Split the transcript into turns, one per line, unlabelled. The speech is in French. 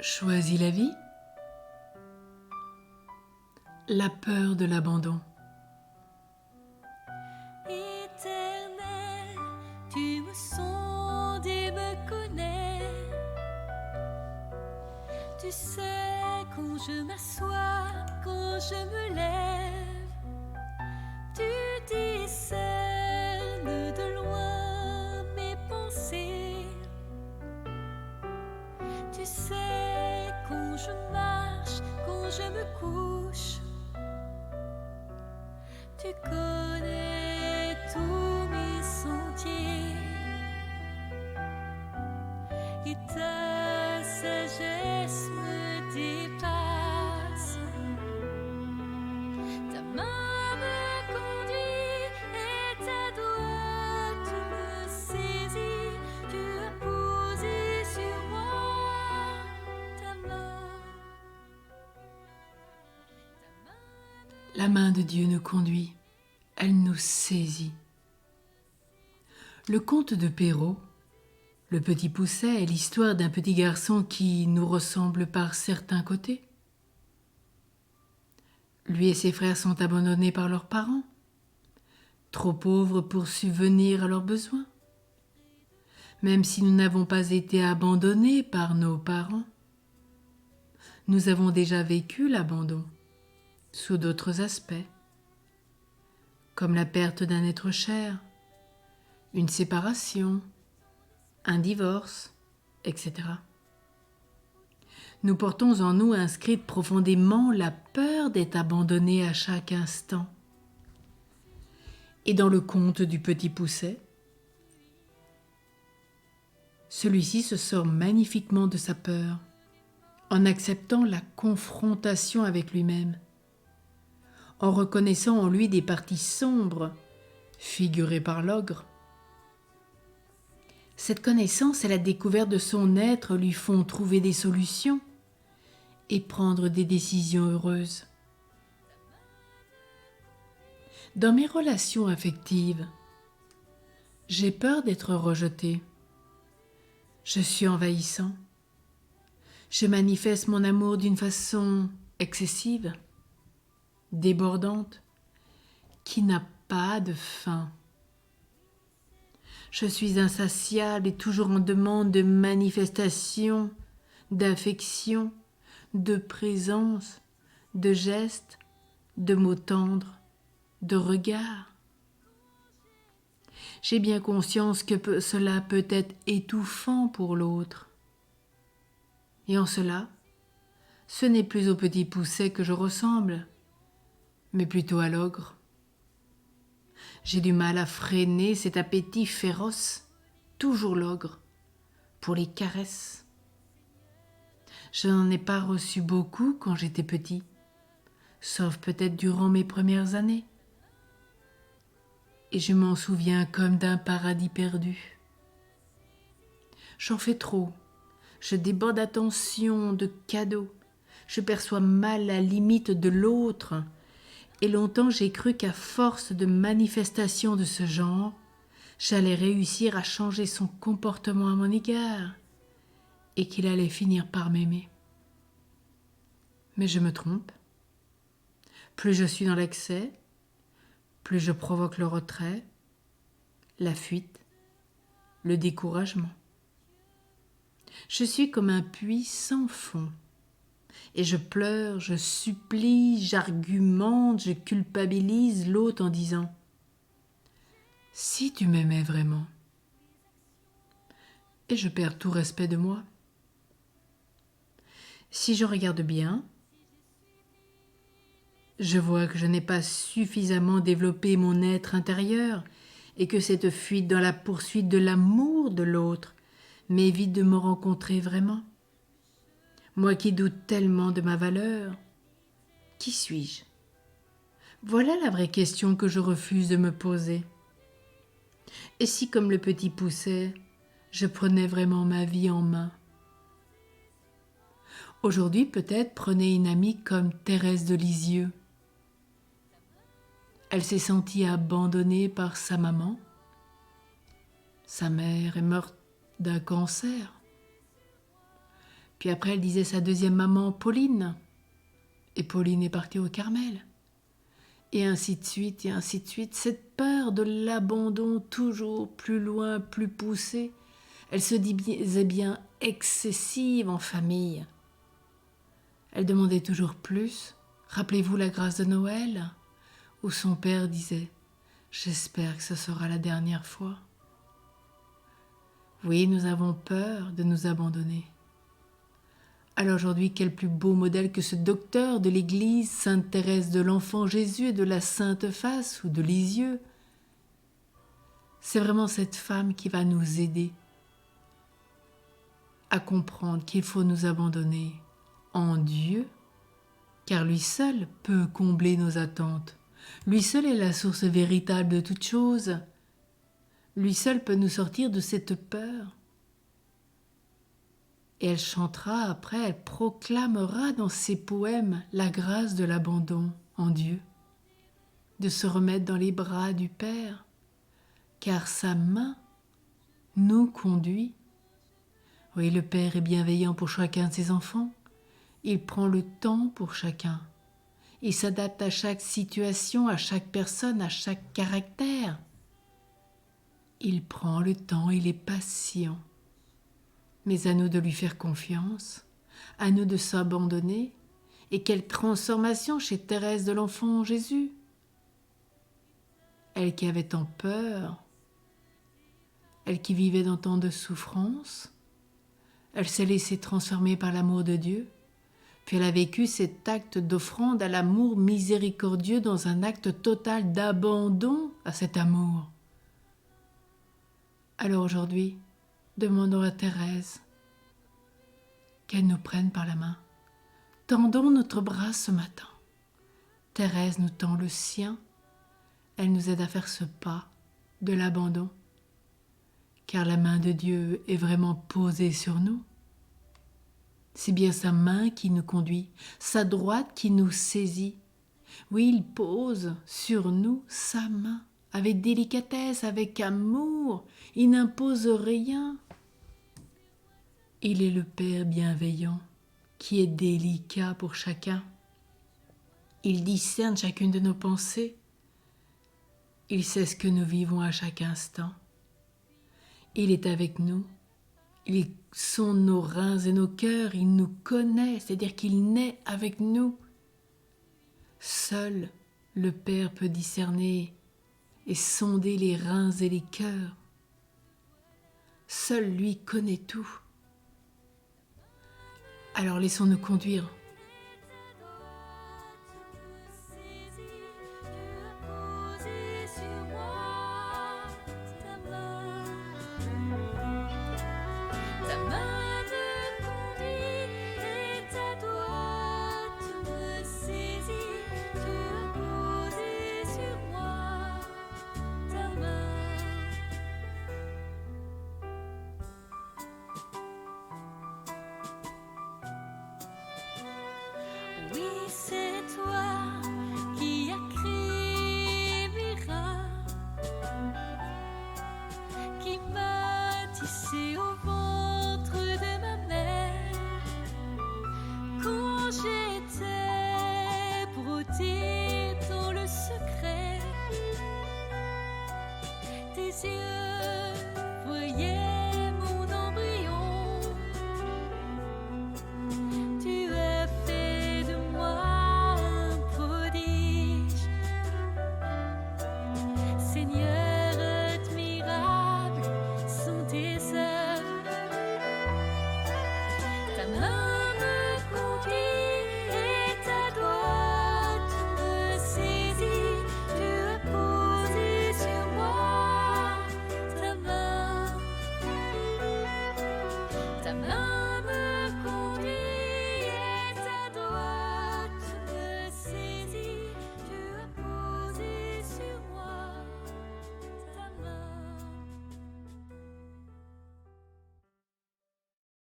Choisis la vie? La peur de l'abandon.
Éternel, tu me sondes et me connais. Tu sais quand je m'assois, quand je me lève. Tu discernes de loin mes pensées. Tu sais quand je marche, quand je me couche. Tu connais tous mes sentiers et ta sagesse me dépasse. Ta main me conduit et ta droite me saisit. Tu as posé sur moi ta main.
La main de Dieu nous conduit, elle nous saisit. Le conte de Perrault, Le Petit Poucet, est l'histoire d'un petit garçon qui nous ressemble par certains côtés. Lui et ses frères sont abandonnés par leurs parents, trop pauvres pour subvenir à leurs besoins. Même si nous n'avons pas été abandonnés par nos parents, nous avons déjà vécu l'abandon sous d'autres aspects, comme la perte d'un être cher, une séparation, un divorce, etc. Nous portons en nous inscrite profondément la peur d'être abandonnés à chaque instant. Et dans le conte du Petit Poucet, celui-ci se sort magnifiquement de sa peur en acceptant la confrontation avec lui-même, en reconnaissant en lui des parties sombres figurées par l'ogre. Cette connaissance et la découverte de son être lui font trouver des solutions et prendre des décisions heureuses. Dans mes relations affectives, j'ai peur d'être rejeté. Je suis envahissant. Je manifeste mon amour d'une façon excessive, débordante, qui n'a pas de fin. Je suis insatiable et toujours en demande de manifestation, d'affection, de présence, de gestes, de mots tendres, de regards. J'ai bien conscience que cela peut être étouffant pour l'autre. Et en cela, ce n'est plus au Petit Poucet que je ressemble, mais plutôt à l'ogre. J'ai du mal à freiner cet appétit féroce, toujours l'ogre, pour les caresses. Je n'en ai pas reçu beaucoup quand j'étais petit, sauf peut-être durant mes premières années. Et je m'en souviens comme d'un paradis perdu. J'en fais trop, je déborde d'attention, de cadeaux, je perçois mal la limite de l'autre. Et longtemps j'ai cru qu'à force de manifestations de ce genre, j'allais réussir à changer son comportement à mon égard et qu'il allait finir par m'aimer. Mais je me trompe. Plus je suis dans l'excès, plus je provoque le retrait, la fuite, le découragement. Je suis comme un puits sans fond. Et je pleure, je supplie, j'argumente, je culpabilise l'autre en disant « Si tu m'aimais vraiment ?» Et je perds tout respect de moi. Si je regarde bien, je vois que je n'ai pas suffisamment développé mon être intérieur et que cette fuite dans la poursuite de l'amour de l'autre m'évite de me rencontrer vraiment. Moi qui doute tellement de ma valeur, qui suis-je? Voilà la vraie question que je refuse de me poser. Et si, comme le Petit Poucet, je prenais vraiment ma vie en main? Aujourd'hui, peut-être, prenez une amie comme Thérèse de Lisieux. Elle s'est sentie abandonnée par sa maman. Sa mère est morte d'un cancer. Puis après, elle disait sa deuxième maman, Pauline. Et Pauline est partie au Carmel. Et ainsi de suite, et ainsi de suite. Cette peur de l'abandon toujours plus loin, plus poussée, elle se disait bien excessive en famille. Elle demandait toujours plus. Rappelez-vous la grâce de Noël, où son père disait « J'espère que ce sera la dernière fois ». Oui, nous avons peur de nous abandonner. Alors aujourd'hui, quel plus beau modèle que ce docteur de l'Église, Sainte Thérèse de l'Enfant Jésus et de la Sainte Face ou de Lisieux. C'est vraiment cette femme qui va nous aider à comprendre qu'il faut nous abandonner en Dieu, car lui seul peut combler nos attentes. Lui seul est la source véritable de toute chose. Lui seul peut nous sortir de cette peur. Et elle chantera après, elle proclamera dans ses poèmes la grâce de l'abandon en Dieu, de se remettre dans les bras du Père, car sa main nous conduit. Oui, le Père est bienveillant pour chacun de ses enfants. Il prend le temps pour chacun. Il s'adapte à chaque situation, à chaque personne, à chaque caractère. Il prend le temps, il est patient. Mais à nous de lui faire confiance, à nous de s'abandonner. Et quelle transformation chez Thérèse de l'Enfant Jésus! Elle qui avait tant peur, elle qui vivait dans tant de souffrance, elle s'est laissée transformer par l'amour de Dieu, puis elle a vécu cet acte d'offrande à l'amour miséricordieux dans un acte total d'abandon à cet amour. Alors aujourd'hui, demandons à Thérèse qu'elle nous prenne par la main. Tendons notre bras ce matin. Thérèse nous tend le sien. Elle nous aide à faire ce pas de l'abandon, car la main de Dieu est vraiment posée sur nous. C'est bien sa main qui nous conduit, sa droite qui nous saisit. Oui, il pose sur nous sa main, avec délicatesse, avec amour. Il n'impose rien. Il est le Père bienveillant, qui est délicat pour chacun. Il discerne chacune de nos pensées. Il sait ce que nous vivons à chaque instant. Il est avec nous. Il sonde nos reins et nos cœurs. Il nous connaît, c'est-à-dire qu'il naît avec nous. Seul le Père peut discerner et sonder les reins et les cœurs. Seul lui connaît tout. Alors laissons-nous conduire.
Oui, c'est toi qui as créé mes reins, qui m'as tissé au vent.